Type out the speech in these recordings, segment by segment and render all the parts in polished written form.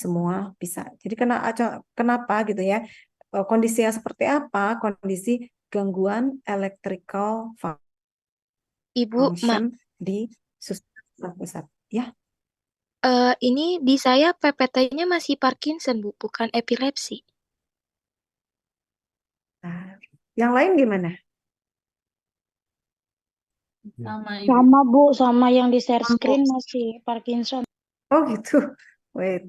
semua bisa. Jadi kenapa gitu ya? Kondisi yang seperti apa? Kondisi gangguan electrical Ibu, function di susunan saraf pusat. Ya, ini di saya PPT-nya masih Parkinson, Bu, bukan epilepsi. nah, yang lain gimana? Sama Ibu. Sama Bu, sama yang di share Oh, screen masih Parkinson. oh gitu. Wait.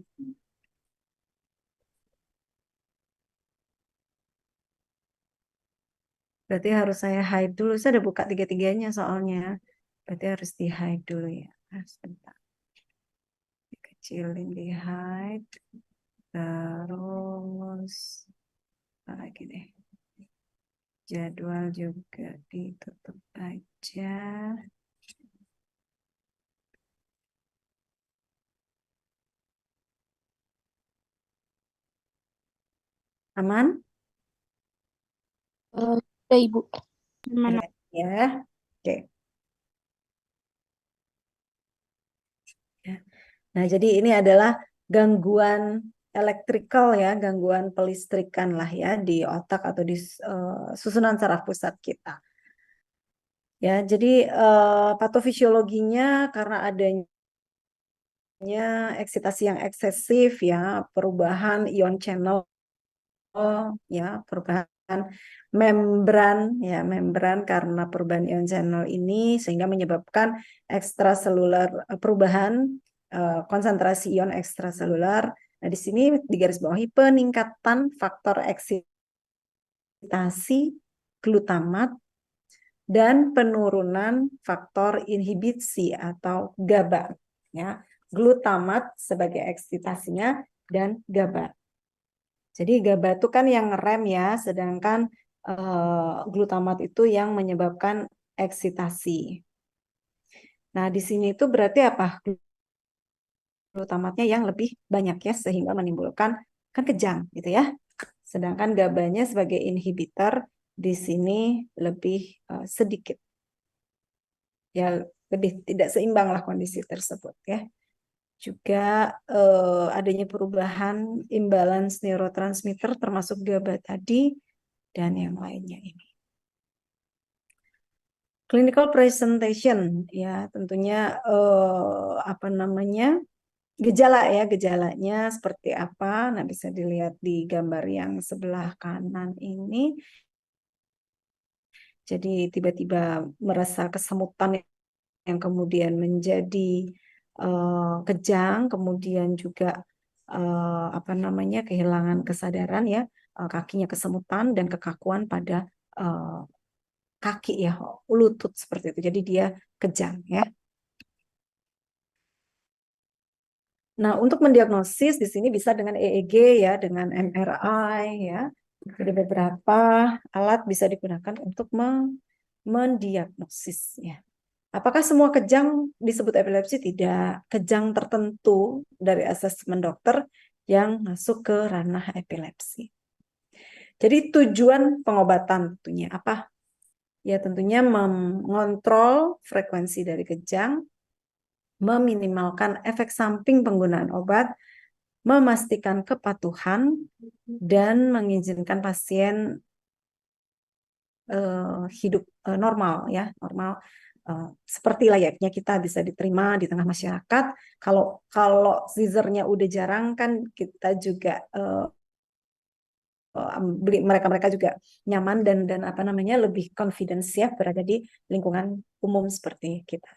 Berarti harus saya hide dulu. Saya udah buka tiga-tiganya soalnya. Berarti harus di hide dulu ya. Sebentar. Dikecilin di hide. Terus apa lagi deh. Jadwal juga ditutup aja. Aman? Udah, Ibu. Mana? Ya. Oke. Ya. Nah, jadi ini adalah gangguan elektrikal ya, gangguan pelistrikan lah ya di otak atau di susunan saraf pusat kita. Ya, jadi patofisiologinya karena adanya eksitasi yang eksesif ya, perubahan ion channel ya, perubahan membran ya, membran karena perubahan ion channel ini sehingga menyebabkan ekstraseluler perubahan konsentrasi ion ekstraseluler. Nah, di sini digarisbawahi peningkatan faktor eksitasi glutamat dan penurunan faktor inhibisi atau GABA ya. Glutamat sebagai eksitasinya dan GABA. Jadi GABA itu kan yang ngerem ya, sedangkan glutamat itu yang menyebabkan eksitasi. Nah, di sini itu berarti apa? Glutamatnya yang lebih banyak ya, sehingga menimbulkan kan kejang gitu ya. Sedangkan GABA-nya sebagai inhibitor di sini lebih sedikit. Ya, lebih tidak seimbang lah kondisi tersebut ya. Juga adanya perubahan imbalance neurotransmitter termasuk GABA tadi dan yang lainnya ini. Clinical presentation ya tentunya apa namanya gejala ya gejalanya seperti apa. Nah bisa dilihat di gambar yang sebelah kanan ini. Jadi tiba-tiba merasa kesemutan yang kemudian menjadi kejang, kemudian juga apa namanya kehilangan kesadaran ya, kakinya kesemutan dan kekakuan pada kaki ya, lutut seperti itu. Jadi dia kejang ya. Nah, untuk mendiagnosis di sini bisa dengan EEG ya, dengan MRI ya. Ada beberapa alat bisa digunakan untuk mendiagnosis ya. Apakah semua kejang disebut epilepsi? Tidak. Kejang tertentu dari asesmen dokter yang masuk ke ranah epilepsi. Jadi tujuan pengobatan tentunya apa? Ya tentunya mengontrol frekuensi dari kejang, meminimalkan efek samping penggunaan obat, memastikan kepatuhan, dan mengizinkan pasien hidup normal ya, normal seperti layaknya kita bisa diterima di tengah masyarakat. Kalau seizurnya udah jarang kan kita juga mereka juga nyaman dan apa namanya lebih confidence ya berada di lingkungan umum seperti kita.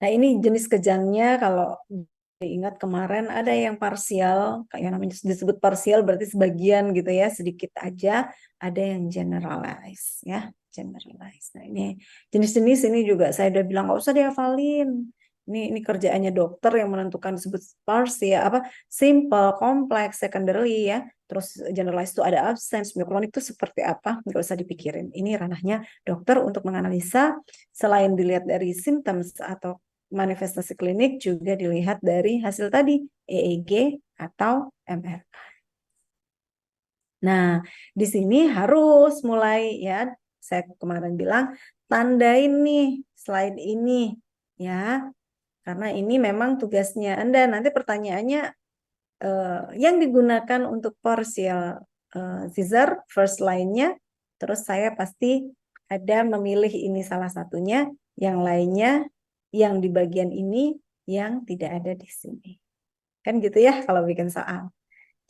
Nah, ini jenis kejangnya kalau diingat kemarin ada yang parsial, kayak namanya disebut parsial berarti sebagian gitu ya, sedikit aja, ada yang generalize ya, generalize. Nah, ini jenis-jenis ini juga saya udah bilang nggak usah dihafalin. Ini kerjaannya dokter yang menentukan disebut parsial apa simple, kompleks, secondary ya. Terus generalize itu ada absence, mioklonik itu seperti apa? Nggak usah dipikirin. Ini ranahnya dokter untuk menganalisa selain dilihat dari symptoms atau manifestasi klinik juga dilihat dari hasil tadi EEG atau MRI. Nah, di sini harus mulai ya, saya kemarin bilang tandain nih slide ini ya. Karena ini memang tugasnya Anda. Nanti pertanyaannya yang digunakan untuk partial scissor first line-nya, terus saya pasti ada memilih ini salah satunya, yang lainnya yang di bagian ini yang tidak ada di sini. Kan gitu ya kalau bikin soal.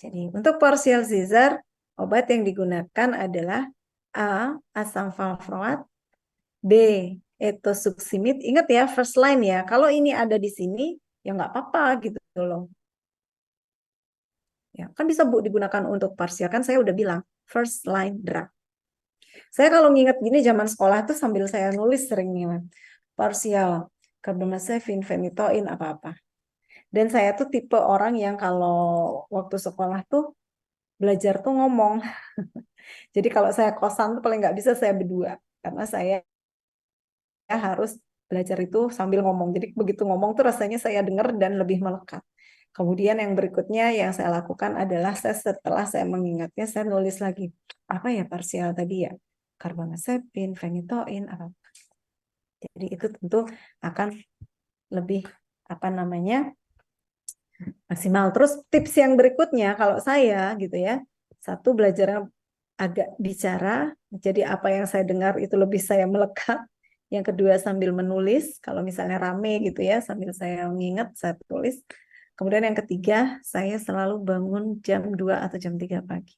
Jadi untuk partial scissor, obat yang digunakan adalah A. Asam valproat, B. Etosuximid. Ingat ya, first line ya. Kalau ini ada di sini, ya nggak apa-apa gitu loh. Ya, kan bisa Bu digunakan untuk parsial. Kan saya udah bilang, first line drug. Saya kalau nginget gini zaman sekolah tuh sambil saya nulis sering nih, parsial, carbamazepine, phenytoin, apa-apa. Dan saya tuh tipe orang yang kalau waktu sekolah tuh belajar tuh ngomong. Jadi kalau saya kosan tuh paling nggak bisa saya berdua. Karena saya harus belajar itu sambil ngomong. Jadi begitu ngomong tuh rasanya saya dengar dan lebih melekat. Kemudian yang berikutnya yang saya lakukan adalah setelah saya mengingatnya, saya nulis lagi. Apa ya parsial tadi ya? Carbamazepine, phenytoin, apa. Jadi itu tentu akan lebih maksimal. Terus tips yang berikutnya kalau saya gitu ya, satu belajarnya agak bicara, jadi apa yang saya dengar itu lebih saya melekat. Yang kedua sambil menulis, kalau misalnya rame gitu ya, sambil saya mengingat, saya tulis. Kemudian yang ketiga, saya selalu bangun jam 2 atau jam 3 pagi.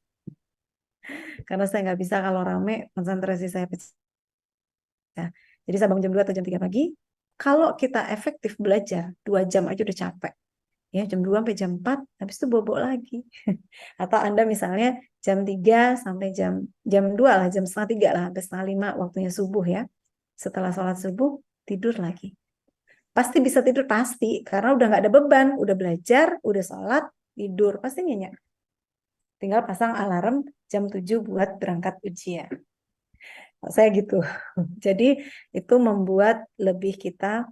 Karena saya nggak bisa kalau rame, konsentrasi saya pecah. Jadi saya bangun jam 2 atau jam 3 pagi. Kalau kita efektif belajar, 2 jam aja udah capek. Ya, jam 2 sampai jam 4, habis itu bobok lagi. Atau Anda misalnya jam 3 sampai jam 2 lah, jam setengah 3 lah, sampai setengah 5 waktunya subuh ya. Setelah sholat subuh, tidur lagi. Pasti bisa tidur, pasti. Karena udah nggak ada beban, udah belajar, udah sholat, tidur. Pasti nyenyak. Tinggal pasang alarm jam 7 buat berangkat ujian. Saya gitu. Jadi itu membuat lebih kita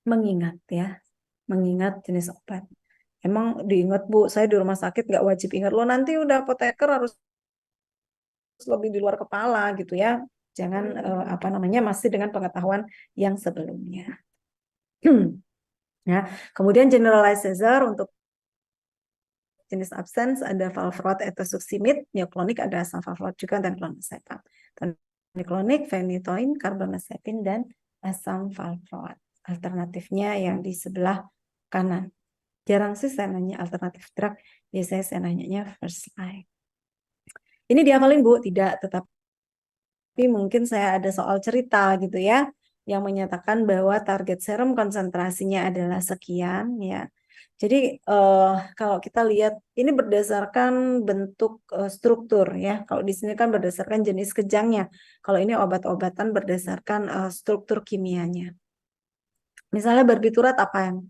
mengingat ya. Mengingat jenis obat. Emang diingat Bu, saya di rumah sakit nggak wajib ingat. Lo nanti udah apoteker harus lebih di luar kepala gitu ya. Jangan masih dengan pengetahuan yang sebelumnya. Ya, kemudian generalized seizure untuk jenis absence ada valproat, etosuximid, neoklonik ada asam valproat juga dan clonazepam. Neoklonik, phenytoin, carbamazepine dan asam valproat. Alternatifnya yang di sebelah kanan. Jarang sih saya nanya alternatif drug, biasanya saya nanyanya first line. Ini dihafalin Bu? Tidak, tetapi mungkin saya ada soal cerita gitu ya, yang menyatakan bahwa target serum konsentrasinya adalah sekian ya. Jadi kalau kita lihat ini berdasarkan bentuk struktur ya. Kalau di sini kan berdasarkan jenis kejangnya. Kalau ini obat-obatan berdasarkan struktur kimianya. Misalnya barbiturat apa yang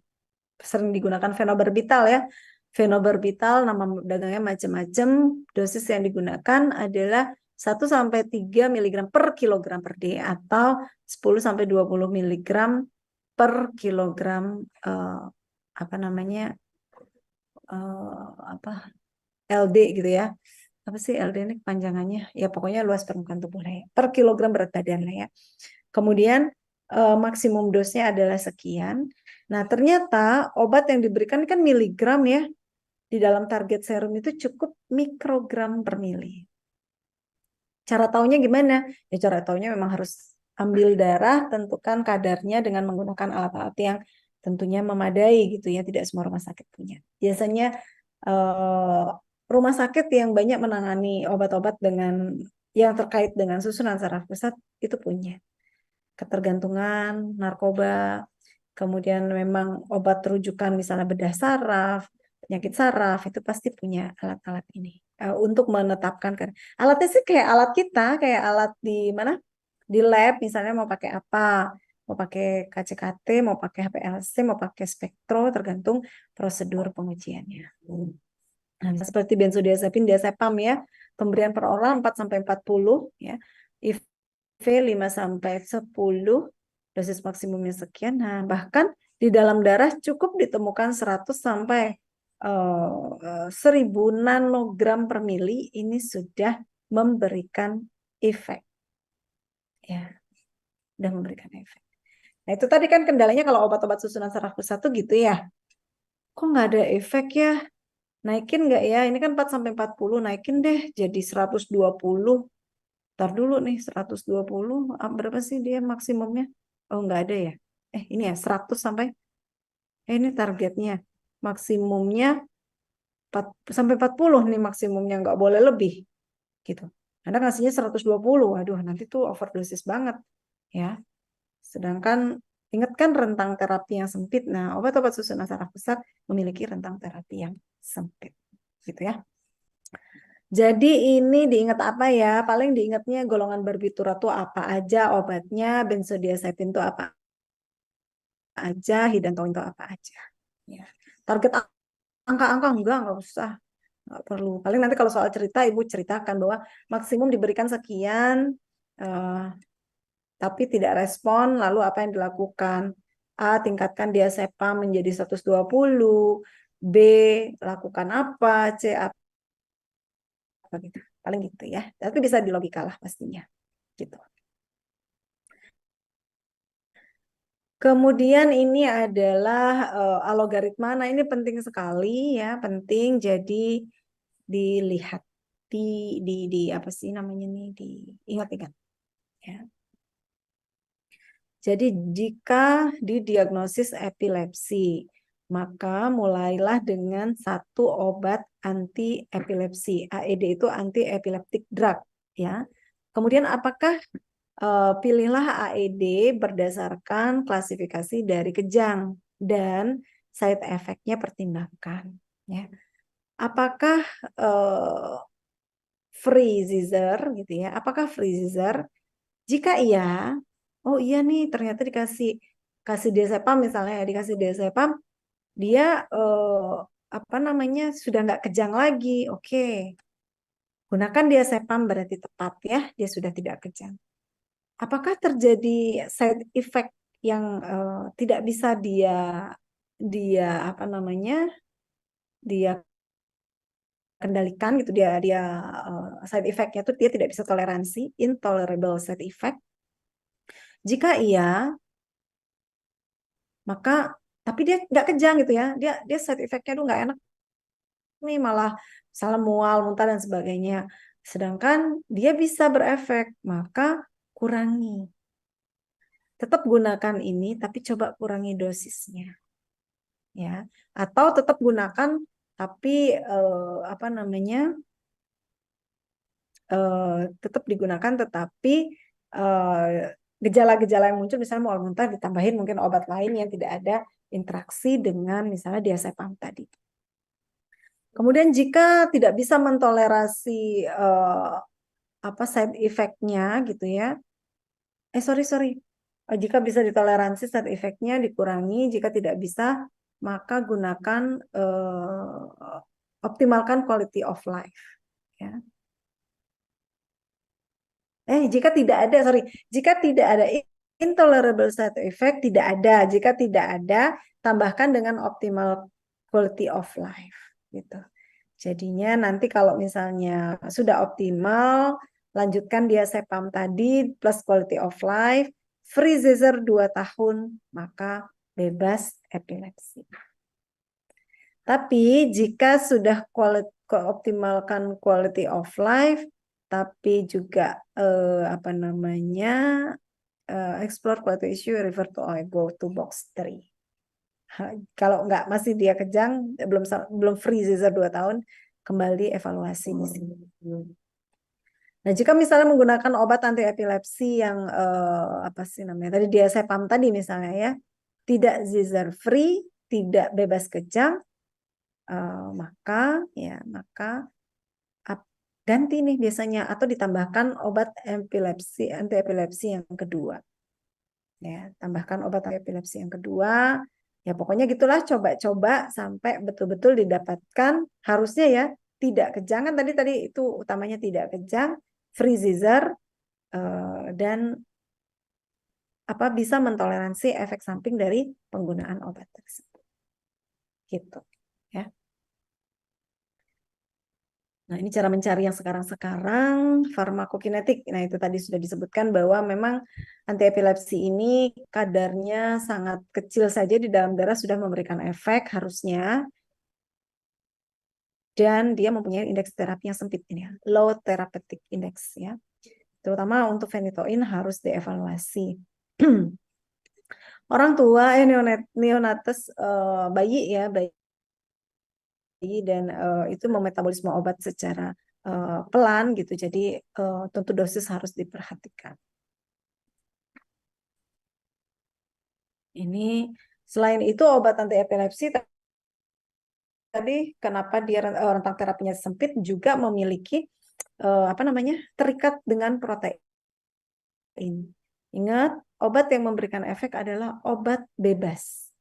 sering digunakan? Fenobarbital ya. Fenobarbital nama dagangnya macam-macam. Dosis yang digunakan adalah 1-3 mg per kilogram per day atau 10-20 mg per kilogram LD gitu ya. Apa sih LD ini kepanjangannya? Ya pokoknya luas permukaan tubuh lah ya. Per kilogram berat badan lah ya. Kemudian maksimum dosnya adalah sekian. Nah, ternyata obat yang diberikan kan miligram ya. Di dalam target serum itu cukup mikrogram per mili. Cara taunya gimana? Ya cara taunya memang harus ambil darah, tentukan kadarnya dengan menggunakan alat-alat yang tentunya memadai gitu ya. Tidak semua rumah sakit punya. Biasanya rumah sakit yang banyak menangani obat-obat dengan yang terkait dengan susunan saraf pusat itu punya. Ketergantungan, narkoba, kemudian memang obat rujukan misalnya bedah saraf, penyakit saraf, itu pasti punya alat-alat ini. Untuk menetapkan kan. Alatnya sih kayak alat kita, kayak alat di mana? Di lab misalnya mau pakai apa? Mau pakai KCKT, mau pakai HPLC, mau pakai spektro, tergantung prosedur pengujiannya. Nah, seperti benzodiazepin, diazepam ya, pemberian per orang 4-40 ya. IV 5-10, dosis maksimumnya sekian. Nah, bahkan di dalam darah cukup ditemukan 100-1000 nanogram per mili, ini sudah memberikan efek. Ya, sudah memberikan efek. Nah itu tadi kan kendalanya kalau obat-obat susunan saraf pusat tuh gitu ya. Kok nggak ada efek ya? Naikin nggak ya? Ini kan 4-40, naikin deh jadi 120. Ntar dulu nih 120, berapa sih dia maksimumnya? Oh nggak ada ya? Ini ya 100 sampai, ini targetnya. Maksimumnya sampai 40 nih maksimumnya, nggak boleh lebih. Gitu. Anda ngasihnya 120, aduh nanti tuh overdosis banget. Ya. Sedangkan ingat kan rentang terapi yang sempit. Nah, obat-obat susunan saraf pusat memiliki rentang terapi yang sempit. Gitu ya. Jadi ini diingat apa ya? Paling diingatnya golongan barbiturat tuh apa aja obatnya, benzodiazepin tuh apa aja, hidantoin tuh apa aja. Ya. Target angka-angka nggak usah. Nggak perlu. Paling nanti kalau soal cerita, Ibu ceritakan bahwa maksimum diberikan sekian, tapi tidak respon, lalu apa yang dilakukan? A, tingkatkan diazepam menjadi 120, B, lakukan apa, C, apa gitu. Paling gitu ya. Tapi bisa dilogika lah pastinya. Gitu. Kemudian ini adalah algoritma. Nah, ini penting sekali ya, penting. Jadi dilihat di apa sih namanya nih, diingat-ingat ya. Jadi jika didiagnosis epilepsi, maka mulailah dengan satu obat anti epilepsi. AED itu anti epileptic drug ya. Kemudian apakah pilihlah AED berdasarkan klasifikasi dari kejang dan side effect-nya pertimbangkan ya. Apakah free seizure gitu ya? Apakah free seizure? Jika iya, oh iya nih ternyata kasih diazepam misalnya ya, dikasih diazepam dia apa namanya sudah nggak kejang lagi. Oke. Gunakan diazepam berarti tepat ya, dia sudah tidak kejang. Apakah terjadi side effect yang tidak bisa dia apa namanya dia kendalikan gitu, dia side effect-nya tuh dia tidak bisa toleransi, intolerable side effect. Jika iya, maka tapi dia nggak kejang gitu ya, dia side effect-nya tuh nggak enak nih, malah salah mual, muntah dan sebagainya. Sedangkan dia bisa berefek, maka kurangi. Tetap gunakan ini, tapi coba kurangi dosisnya, ya. Atau tetap gunakan, tapi apa namanya, tetap digunakan, tetapi gejala-gejala yang muncul, misalnya mual muntah, ditambahin mungkin obat lain yang tidak ada interaksi dengan misalnya diazepam tadi. Kemudian jika tidak bisa mentolerasi apa side effect-nya gitu ya. Sorry. Jika bisa ditoleransi side effect-nya dikurangi, jika tidak bisa maka gunakan optimalkan quality of life ya. Jika tidak ada intolerable side effect, tidak ada. Jika tidak ada, tambahkan dengan optimal quality of life gitu. Jadinya nanti kalau misalnya sudah optimal, lanjutkan diazepam tadi plus quality of life, free seizure 2 tahun, maka bebas epilepsi. Tapi jika sudah optimalkan quality of life, tapi juga apa namanya explore quality issue, refer to go to box 3. Kalau nggak masih dia kejang, belum free seizure 2 tahun, kembali evaluasi di sini. Nah, jika misalnya menggunakan obat anti epilepsi yang apa sih namanya tadi, diazepam tadi misalnya ya, tidak seizure free, tidak bebas kejang, maka ganti nih biasanya atau ditambahkan obat anti epilepsi yang kedua. Ya, tambahkan obat anti epilepsi yang kedua. Ya pokoknya gitulah, coba-coba sampai betul-betul didapatkan, harusnya ya tidak kejang, kan tadi itu utamanya tidak kejang, free seizure, dan apa bisa mentoleransi efek samping dari penggunaan obat tersebut. Gitu ya. Nah, ini cara mencari yang sekarang-sekarang, farmakokinetik. Nah, itu tadi sudah disebutkan bahwa memang antiepilepsi ini kadarnya sangat kecil saja di dalam darah sudah memberikan efek harusnya. Dan dia mempunyai indeks terapi yang sempit ini ya, low therapeutic index ya. Terutama untuk phenytoin harus dievaluasi. Orang tua neonates bayi ya, bayi dan itu memetabolisme obat secara pelan gitu. Jadi tentu dosis harus diperhatikan. Ini selain itu obat anti epilepsi tadi kenapa dia rentang terapinya sempit juga memiliki terikat dengan protein. Ingat, obat yang memberikan efek adalah obat bebas.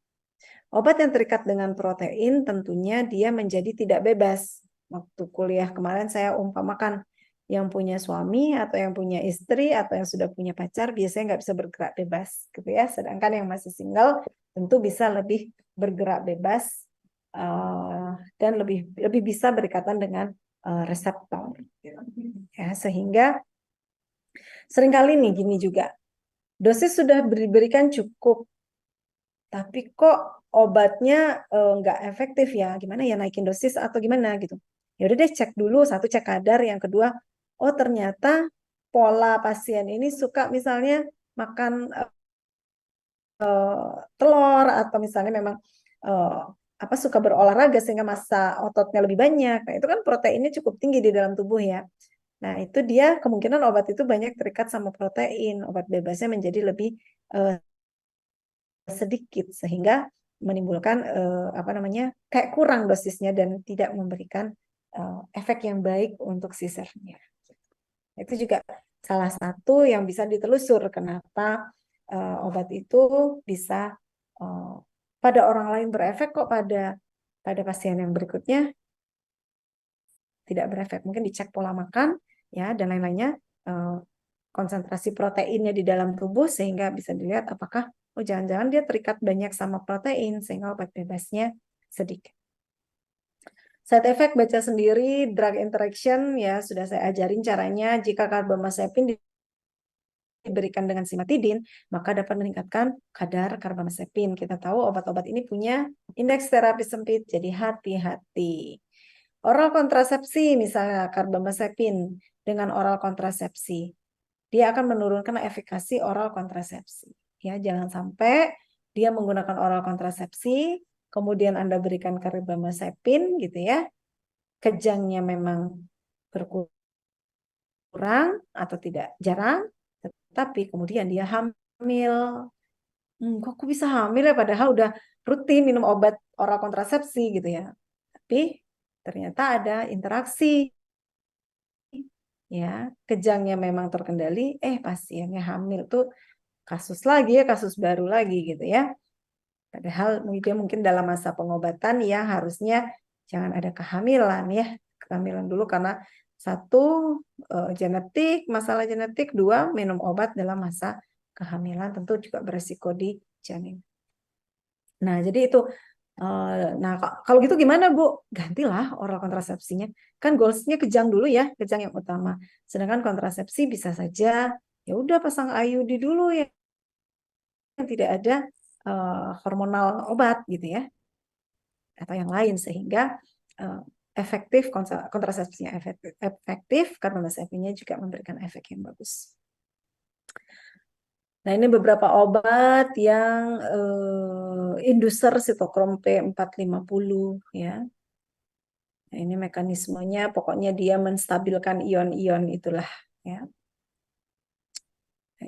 Obat yang terikat dengan protein tentunya dia menjadi tidak bebas. Waktu kuliah kemarin saya umpamakan yang punya suami atau yang punya istri atau yang sudah punya pacar biasanya nggak bisa bergerak bebas gitu ya. Sedangkan yang masih single tentu bisa lebih bergerak bebas dan lebih bisa berikatan dengan reseptor. Ya, sehingga seringkali nih gini juga, dosis sudah diberikan cukup, tapi kok obatnya nggak efektif ya, gimana ya naikin dosis atau gimana gitu. Ya udah deh cek dulu, satu cek kadar, yang kedua, oh ternyata pola pasien ini suka misalnya makan telur atau misalnya memang suka berolahraga sehingga massa ototnya lebih banyak. Nah, itu kan proteinnya cukup tinggi di dalam tubuh ya. Nah, itu dia kemungkinan obat itu banyak terikat sama protein. Obat bebasnya menjadi lebih sedikit sehingga menimbulkan kayak kurang dosisnya dan tidak memberikan efek yang baik untuk si servnya. Itu juga salah satu yang bisa ditelusur kenapa obat itu bisa pada orang lain berefek kok pada pasien yang berikutnya tidak berefek. Mungkin dicek pola makan ya dan lain-lainnya, konsentrasi proteinnya di dalam tubuh sehingga bisa dilihat apakah oh jangan-jangan dia terikat banyak sama protein sehingga obat bebasnya sedikit. Side effect baca sendiri, drug interaction ya sudah saya ajarin caranya. Jika karbamazepin diberikan dengan simatidin, maka dapat meningkatkan kadar karbamazepin. Kita tahu obat-obat ini punya indeks terapi sempit, jadi hati-hati. Oral kontrasepsi, misalnya karbamazepin dengan oral kontrasepsi, dia akan menurunkan efikasi oral kontrasepsi. Ya, jangan sampai dia menggunakan oral kontrasepsi, kemudian Anda berikan karbamazepin gitu ya, kejangnya memang berkurang atau tidak jarang, tapi kemudian dia hamil. Kok aku bisa hamil ya padahal udah rutin minum obat oral kontrasepsi gitu ya. Tapi ternyata ada interaksi ya, kejangnya memang terkendali, pasiennya hamil tuh kasus lagi ya, kasus baru lagi gitu ya. Padahal dia mungkin dalam masa pengobatan ya harusnya jangan ada kehamilan ya. Kehamilan dulu karena satu genetik, masalah genetik, dua minum obat dalam masa kehamilan tentu juga beresiko di janin. Nah, jadi itu nah kalau gitu gimana Bu? Gantilah oral kontrasepsinya. Kan goalsnya kejang dulu ya, kejang yang utama. Sedangkan kontrasepsi bisa saja ya udah pasang IUD dulu ya, yang tidak ada hormonal obat gitu ya, atau yang lain sehingga efektif kontrasepsinya efektif karbamazepinnya juga memberikan efek yang bagus. Nah, ini beberapa obat yang induser sitokrom P450 ya. Nah, ini mekanismenya pokoknya dia menstabilkan ion-ion itulah ya. Nah,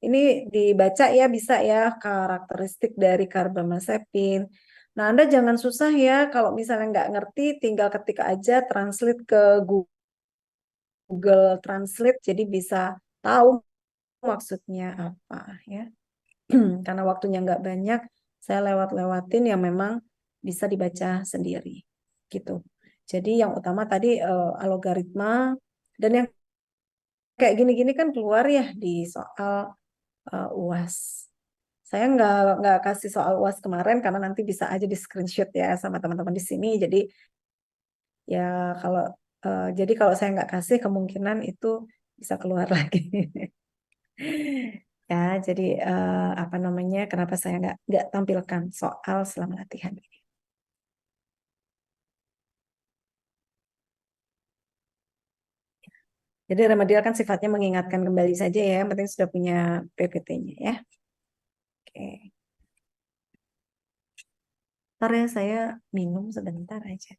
ini dibaca ya bisa ya karakteristik dari karbamazepin. Nah, Anda jangan susah ya kalau misalnya nggak ngerti tinggal ketik aja translate ke Google Translate jadi bisa tahu maksudnya apa ya. Karena waktunya nggak banyak, saya lewat-lewatin yang memang bisa dibaca sendiri gitu. Jadi yang utama tadi algoritma dan yang kayak gini-gini kan keluar ya di soal UAS. Saya nggak kasih soal UAS kemarin karena nanti bisa aja di screenshot ya sama teman-teman di sini. Jadi ya kalau Jadi kalau saya nggak kasih, kemungkinan itu bisa keluar lagi. Ya, jadi apa namanya? Kenapa saya nggak tampilkan soal selama latihan ini? Jadi remedial kan sifatnya mengingatkan kembali saja ya, yang penting sudah punya PPT-nya ya. Oke. Ntar ya saya minum sebentar aja.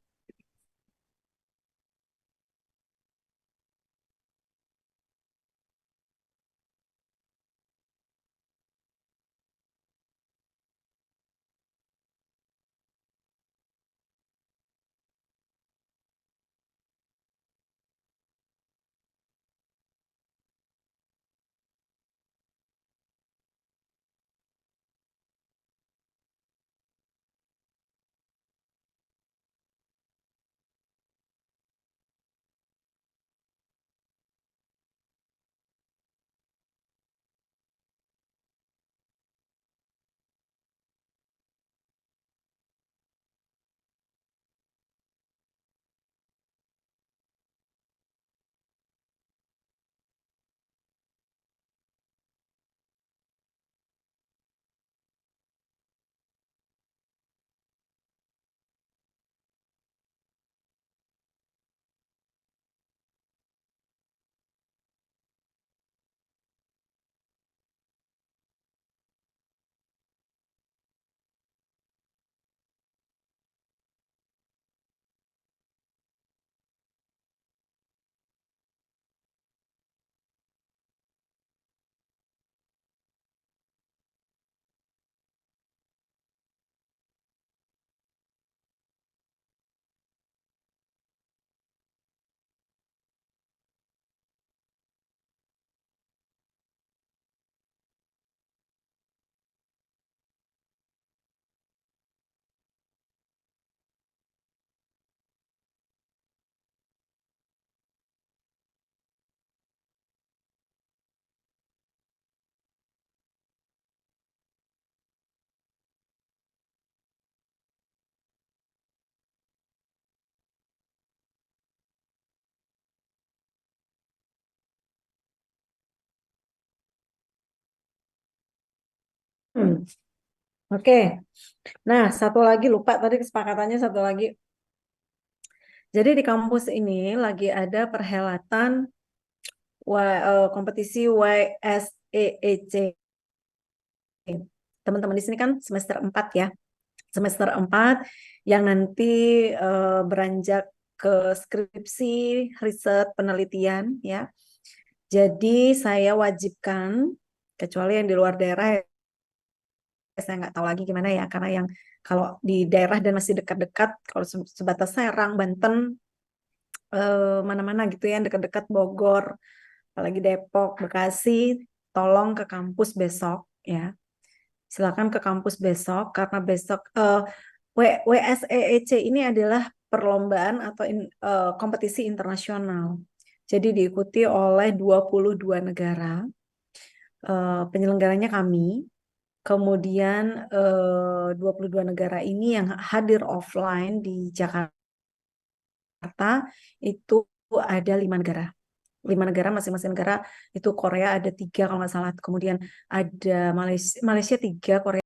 Oke. Nah, satu lagi lupa tadi kesepakatannya satu lagi. Jadi di kampus ini lagi ada perhelatan kompetisi YSEEC. Teman-teman di sini kan semester 4 ya. Semester 4 yang nanti beranjak ke skripsi, riset, penelitian ya. Jadi saya wajibkan, kecuali yang di luar daerah, saya nggak tahu lagi gimana ya, karena yang kalau di daerah dan masih dekat-dekat, kalau sebatas Serang, Banten, mana-mana gitu ya, dekat-dekat Bogor, apalagi Depok, Bekasi, tolong ke kampus besok ya. Silakan ke kampus besok karena besok WSEEC ini adalah perlombaan atau kompetisi internasional. Jadi diikuti oleh 22 negara. Penyelenggaranya kami. Kemudian 22 negara ini yang hadir offline di Jakarta itu ada 5 negara. 5 negara, masing-masing negara itu Korea ada 3 kalau nggak salah. Kemudian ada Malaysia 3, Korea